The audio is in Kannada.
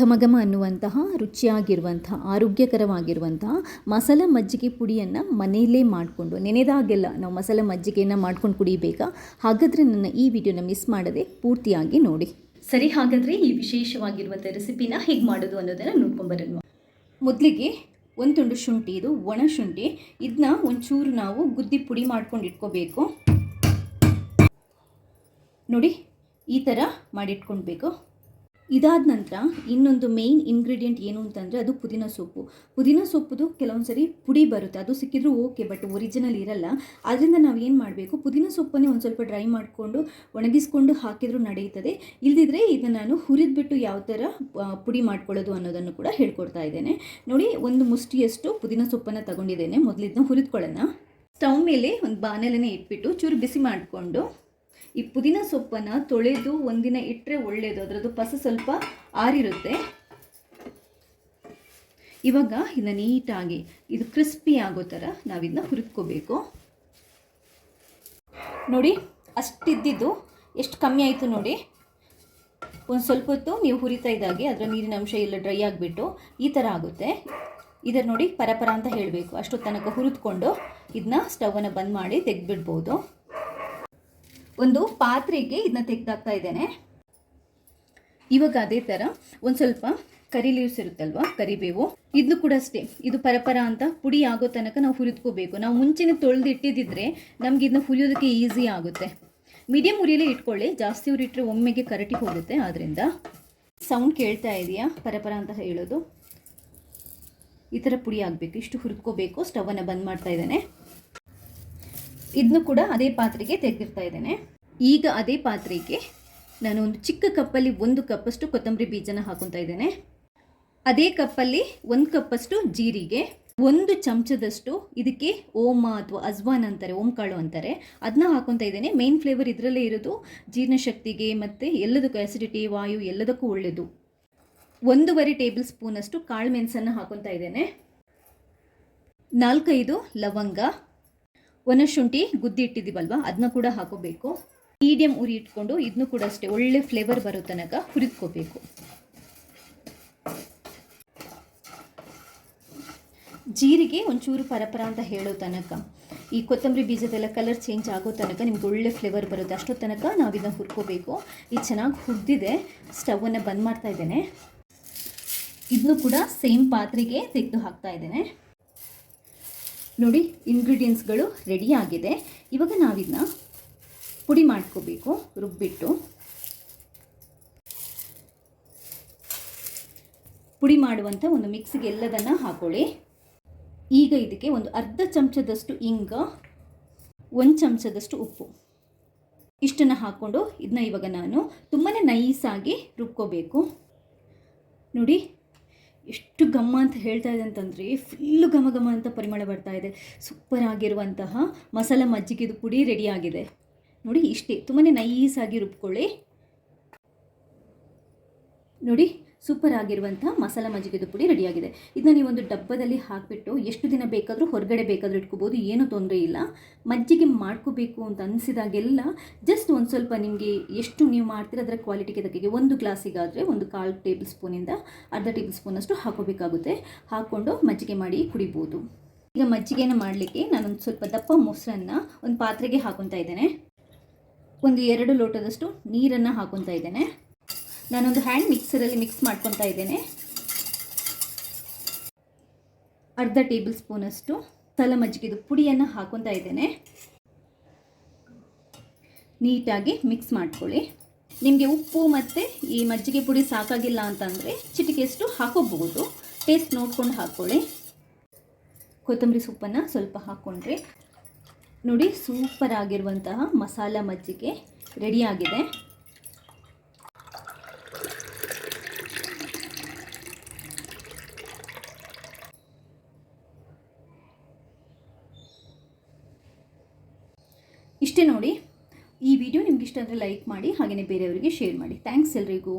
ಘಮಘಮ ಅನ್ನುವಂತಹ ರುಚಿಯಾಗಿರುವಂತಹ ಆರೋಗ್ಯಕರವಾಗಿರುವಂತಹ ಮಸಾಲೆ ಮಜ್ಜಿಗೆ ಪುಡಿಯನ್ನು ಮನೆಯಲ್ಲೇ ಮಾಡಿಕೊಂಡು ನೆನೆದಾಗೆಲ್ಲ ನಾವು ಮಸಾಲೆ ಮಜ್ಜಿಗೆಯನ್ನು ಮಾಡ್ಕೊಂಡು ಕುಡಿಬೇಕಾ? ಹಾಗಾದರೆ ನನ್ನ ಈ ವಿಡಿಯೋನ ಮಿಸ್ ಮಾಡದೆ ಪೂರ್ತಿಯಾಗಿ ನೋಡಿ. ಸರಿ, ಹಾಗಾದರೆ ಈ ವಿಶೇಷವಾಗಿರುವಂಥ ರೆಸಿಪಿನ ಹೇಗೆ ಮಾಡೋದು ಅನ್ನೋದನ್ನು ನೋಡ್ಕೊಂಬರೋಣ. ಮೊದಲಿಗೆ ಒಂದು ತುಂಡು ಶುಂಠಿ, ಇದು ಒಣ ಶುಂಠಿ, ಇದನ್ನ ಒಂಚೂರು ನಾವು ಗುದ್ದಿ ಪುಡಿ ಮಾಡ್ಕೊಂಡು ಇಟ್ಕೋಬೇಕು. ನೋಡಿ, ಈ ಥರ ಮಾಡಿಟ್ಕೊಳ್ಬೇಕು. ಇದಾದ ನಂತರ ಇನ್ನೊಂದು ಮೇಯ್ನ್ ಇಂಗ್ರೀಡಿಯೆಂಟ್ ಏನು ಅಂತಂದರೆ ಅದು ಪುದೀನ ಸೊಪ್ಪು. ಪುದೀನ ಸೊಪ್ಪುದು ಕೆಲವೊಂದು ಸರಿ ಪುಡಿ ಬರುತ್ತೆ, ಅದು ಸಿಕ್ಕಿದ್ರೂ ಓಕೆ, ಬಟ್ ಒರಿಜಿನಲ್ ಇರಲ್ಲ. ಆದ್ದರಿಂದ ನಾವು ಏನು ಮಾಡಬೇಕು, ಪುದೀನ ಸೊಪ್ಪನ್ನೇ ಒಂದು ಸ್ವಲ್ಪ ಡ್ರೈ ಮಾಡಿಕೊಂಡು ಒಣಗಿಸ್ಕೊಂಡು ಹಾಕಿದರೂ ನಡೆಯುತ್ತದೆ. ಇಲ್ಲದಿದ್ದರೆ ಇದನ್ನು ನಾನು ಹುರಿದ್ಬಿಟ್ಟು ಯಾವ ಥರ ಪುಡಿ ಮಾಡ್ಕೊಳ್ಳೋದು ಅನ್ನೋದನ್ನು ಕೂಡ ಹೇಳ್ಕೊಡ್ತಾ ಇದ್ದೇನೆ. ನೋಡಿ, ಒಂದು ಮುಷ್ಟಿಯಷ್ಟು ಪುದೀನ ಸೊಪ್ಪನ್ನು ತಗೊಂಡಿದ್ದೇನೆ. ಮೊದಲಿದ್ದನ್ನ ಹುರಿದ್ಕೊಳ್ಳೋಣ. ಸ್ಟವ್ ಮೇಲೆ ಒಂದು ಬಾಣಲೆನೇ ಇಟ್ಬಿಟ್ಟು ಚೂರು ಬಿಸಿ ಮಾಡಿಕೊಂಡು ಈ ಪುದೀನ ಸೊಪ್ಪನ್ನು ತೊಳೆದು ಒಂದಿನ ಇಟ್ಟರೆ ಒಳ್ಳೆಯದು, ಅದರದ್ದು ಪಸ ಸ್ವಲ್ಪ ಆರಿರುತ್ತೆ. ಇವಾಗ ಇದನ್ನು ನೀಟಾಗಿ ಇದು ಕ್ರಿಸ್ಪಿ ಆಗೋ ಥರ ನಾವಿದನ್ನ ಹುರಿದ್ಕೋಬೇಕು. ನೋಡಿ, ಅಷ್ಟಿದ್ದಿದ್ದು ಎಷ್ಟು ಕಮ್ಮಿ ಆಯಿತು ನೋಡಿ. ಒಂದು ಸ್ವಲ್ಪ ಹೊತ್ತು ನೀವು ಹುರಿತಾ ಇದ್ದಾಗೆ ಅದರ ನೀರಿನ ಅಂಶ ಎಲ್ಲ ಡ್ರೈ ಆಗಿಬಿಟ್ಟು ಈ ಥರ ಆಗುತ್ತೆ. ಇದರ ನೋಡಿ ಪರಪರ ಅಂತ ಹೇಳಬೇಕು. ಅಷ್ಟು ತನಕ ಹುರಿದ್ಕೊಂಡು ಇದನ್ನ ಸ್ಟವನ್ನು ಬಂದ್ ಮಾಡಿ ತೆಗೆದುಬಿಡ್ಬೋದು. ಒಂದು ಪಾತ್ರೆಗೆ ಇದನ್ನ ತೆಗೆದಾಕ್ತಾ ಇದ್ದೇನೆ. ಇವಾಗ ಅದೇ ಥರ ಒಂದು ಸ್ವಲ್ಪ ಕರಿ ಲೀವ್ಸ್ ಇರುತ್ತಲ್ವ, ಕರಿಬೇವು, ಇದನ್ನು ಕೂಡ ಅಷ್ಟೇ, ಇದು ಪರಪರ ಅಂತ ಪುಡಿ ಆಗೋ ತನಕ ನಾವು ಹುರಿದ್ಕೋಬೇಕು. ನಾವು ಮುಂಚೆನೇ ತೊಳೆದು ಇಟ್ಟಿದ್ದಿದ್ರೆ ನಮ್ಗೆ ಇದನ್ನ ಹುರಿಯೋದಕ್ಕೆ ಈಸಿ ಆಗುತ್ತೆ. ಮೀಡಿಯಮ್ ಉರಿಯಲ್ಲೇ ಇಟ್ಕೊಳ್ಳಿ, ಜಾಸ್ತಿ ಉರಿಟ್ರೆ ಒಮ್ಮೆಗೆ ಕರಟಿ ಹೋಗುತ್ತೆ. ಆದ್ದರಿಂದ ಸೌಂಡ್ ಕೇಳ್ತಾ ಇದೆಯಾ ಪರಪರ ಅಂತ ಹೇಳೋದು? ಈ ಥರ ಪುಡಿ ಆಗಬೇಕು, ಇಷ್ಟು ಹುರಿದ್ಕೋಬೇಕು. ಸ್ಟವನ್ನು ಬಂದ್ ಮಾಡ್ತಾ ಇದ್ದೇನೆ. ಇದನ್ನು ಕೂಡ ಅದೇ ಪಾತ್ರೆಗೆ ತೆಗೆದಿರ್ತಾ ಇದ್ದೇನೆ. ಈಗ ಅದೇ ಪಾತ್ರೆಗೆ ನಾನು ಒಂದು ಚಿಕ್ಕ ಕಪ್ಪಲ್ಲಿ 1 ಕಪ್ಪಷ್ಟು ಕೊತ್ತಂಬರಿ ಬೀಜನ ಹಾಕೊತಾ ಇದ್ದೇನೆ. ಅದೇ ಕಪ್ಪಲ್ಲಿ 1 ಕಪ್ಪಷ್ಟು ಜೀರಿಗೆ, 1 ಚಮಚದಷ್ಟು ಇದಕ್ಕೆ ಓಮ ಅಥವಾ ಅಜ್ವಾನ್ ಅಂತಾರೆ, ಓಂಕಾಳು ಅಂತಾರೆ, ಅದನ್ನ ಹಾಕೊತಾ ಇದ್ದೇನೆ. ಮೇನ್ ಫ್ಲೇವರ್ ಇದರಲ್ಲೇ ಇರೋದು. ಜೀರ್ಣಶಕ್ತಿಗೆ ಮತ್ತು ಎಲ್ಲದಕ್ಕೂ, ಆಸಿಡಿಟಿ, ವಾಯು ಎಲ್ಲದಕ್ಕೂ ಒಳ್ಳೆಯದು. 1.5 ಟೇಬಲ್ ಸ್ಪೂನಷ್ಟು ಕಾಳು ಮೆಣಸನ್ನು ಹಾಕೊತಾ ಇದ್ದೇನೆ. 4-5 ಲವಂಗ, ಒಣ ಶುಂಠಿ ಗುದ್ದಿ ಇಟ್ಟಿದ್ದೀವಲ್ವ ಅದನ್ನ ಕೂಡ ಹಾಕೋಬೇಕು. ಮೀಡಿಯಂ ಉರಿ ಇಟ್ಕೊಂಡು ಇದನ್ನು ಕೂಡ ಅಷ್ಟೇ ಒಳ್ಳೆ ಫ್ಲೇವರ್ ಬರೋ ತನಕ ಹುರಿದ್ಕೋಬೇಕು. ಜೀರಿಗೆ ಒಂಚೂರು ಪರಪರ ಅಂತ ಹೇಳೋ ತನಕ, ಈ ಕೊತ್ತಂಬರಿ ಬೀಜದೆಲ್ಲ ಕಲರ್ ಚೇಂಜ್ ಆಗೋ ತನಕ ನಿಮ್ಗೆ ಒಳ್ಳೆ ಫ್ಲೇವರ್ ಬರುತ್ತೆ. ಅಷ್ಟೋ ತನಕ ನಾವು ಇದನ್ನು ಹುರ್ಕೋಬೇಕು. ಇದು ಚೆನ್ನಾಗಿ ಹುರಿದಿದೆ. ಸ್ಟವನ್ನು ಬಂದ್ ಮಾಡ್ತಾ ಇದ್ದೇನೆ. ಇದನ್ನು ಕೂಡ ಸೇಮ್ ಪಾತ್ರೆಗೆ ತೆಗೆದು ಹಾಕ್ತಾ ಇದ್ದೇನೆ. ನೋಡಿ, ಇಂಗ್ರೀಡಿಯೆಂಟ್ಸ್ಗಳು ರೆಡಿ ಆಗಿದೆ. ಇವಾಗ ನಾವಿದನ್ನ ಪುಡಿ ಮಾಡ್ಕೋಬೇಕು. ರುಬ್ಬಿಟ್ಟು ಪುಡಿ ಮಾಡುವಂಥ ಒಂದು ಮಿಕ್ಸಿಗೆ ಎಲ್ಲದನ್ನು ಹಾಕೊಳ್ಳಿ. ಈಗ ಇದಕ್ಕೆ ಒಂದು ಅರ್ಧ ಚಮಚದಷ್ಟು ಇಂಗ, 1 ಚಮಚದಷ್ಟು ಉಪ್ಪು, ಇಷ್ಟನ್ನು ಹಾಕ್ಕೊಂಡು ಇದನ್ನ ಇವಾಗ ನಾನು ತುಂಬಾ ನೈಸಾಗಿ ರುಬ್ಕೋಬೇಕು. ನೋಡಿ ಎಷ್ಟು ಘಮ ಅಂತ ಹೇಳ್ತಾ ಇದೆ ಅಂತಂದರೆ ಫುಲ್ಲು ಘಮ ಘಮ ಅಂತ ಪರಿಮಳ ಬರ್ತಾ ಇದೆ. ಸೂಪರ್ ಆಗಿರುವಂತಹ ಮಸಾಲೆ ಮಜ್ಜಿಗೆದು ಪುಡಿ ರೆಡಿಯಾಗಿದೆ. ನೋಡಿ, ಇಷ್ಟೇ, ತುಂಬಾ ನೈಸಾಗಿ ರುಬ್ಕೊಳ್ಳಿ. ನೋಡಿ, ಸೂಪರ್ ಆಗಿರುವಂಥ ಮಸಾಲೆ ಮಜ್ಜಿಗೆದು ಪುಡಿ ರೆಡಿಯಾಗಿದೆ. ಇದನ್ನ ನೀವು ಒಂದು ಡಬ್ಬದಲ್ಲಿ ಹಾಕಿಬಿಟ್ಟು ಎಷ್ಟು ದಿನ ಬೇಕಾದರೂ ಹೊರಗಡೆ ಬೇಕಾದರೂ ಇಟ್ಕೋಬೋದು, ಏನೂ ತೊಂದರೆ ಇಲ್ಲ. ಮಜ್ಜಿಗೆ ಮಾಡ್ಕೋಬೇಕು ಅಂತ ಅನಿಸಿದಾಗೆಲ್ಲ ಜಸ್ಟ್ ಒಂದು ಸ್ವಲ್ಪ ನಿಮಗೆ ಎಷ್ಟು ನೀವು ಮಾಡ್ತೀರ ಅದರ ಕ್ವಾಲಿಟಿಗೆ ತಕ್ಕಗೆ 1 ಗ್ಲಾಸಿಗಾದರೆ 1/4 ಟೇಬಲ್ ಸ್ಪೂನಿಂದ ಅರ್ಧ ಟೇಬಲ್ ಸ್ಪೂನಷ್ಟು ಹಾಕೋಬೇಕಾಗುತ್ತೆ. ಹಾಕ್ಕೊಂಡು ಮಜ್ಜಿಗೆ ಮಾಡಿ ಕುಡಿಬೋದು. ಈಗ ಮಜ್ಜಿಗೆನ ಮಾಡಲಿಕ್ಕೆ ನಾನೊಂದು ಸ್ವಲ್ಪ ದಪ್ಪ ಮೊಸರನ್ನು ಒಂದು ಪಾತ್ರೆಗೆ ಹಾಕೊತಾ ಇದ್ದೇನೆ. ಒಂದು 2 ಲೋಟದಷ್ಟು ನೀರನ್ನು ಹಾಕೊತಾ ಇದ್ದೇನೆ. ನಾನೊಂದು ಹ್ಯಾಂಡ್ ಮಿಕ್ಸರಲ್ಲಿ ಮಿಕ್ಸ್ ಮಾಡ್ಕೊತಾ ಇದ್ದೇನೆ. ಅರ್ಧ ಟೇಬಲ್ ಸ್ಪೂನಷ್ಟು ಮಸಾಲೆ ಮಜ್ಜಿಗೆದು ಪುಡಿಯನ್ನು ಹಾಕೊತಾ ಇದ್ದೇನೆ. ನೀಟಾಗಿ ಮಿಕ್ಸ್ ಮಾಡ್ಕೊಳ್ಳಿ. ನಿಮಗೆ ಉಪ್ಪು ಮತ್ತು ಈ ಮಜ್ಜಿಗೆ ಪುಡಿ ಸಾಕಾಗಿಲ್ಲ ಅಂತಂದರೆ ಚಿಟಿಕೆಯಷ್ಟು ಹಾಕೋಬಹುದು, ಟೇಸ್ಟ್ ನೋಡ್ಕೊಂಡು ಹಾಕ್ಕೊಳ್ಳಿ. ಕೊತ್ತಂಬರಿ ಸೊಪ್ಪನ್ನು ಸ್ವಲ್ಪ ಹಾಕ್ಕೊಂಡ್ರೆ ನೋಡಿ, ಸೂಪರ್ ಆಗಿರುವಂತಹ ಮಸಾಲ ಮಜ್ಜಿಗೆ ರೆಡಿಯಾಗಿದೆ. ಇಷ್ಟೇ ನೋಡಿ. ಈ ವಿಡಿಯೋ ನಿಮ್ಗೆ ಇಷ್ಟ ಅಂದರೆ ಲೈಕ್ ಮಾಡಿ, ಹಾಗೆಯೇ ಬೇರೆಯವರಿಗೆ ಶೇರ್ ಮಾಡಿ. ಥ್ಯಾಂಕ್ಸ್ ಎಲ್ರಿಗೂ.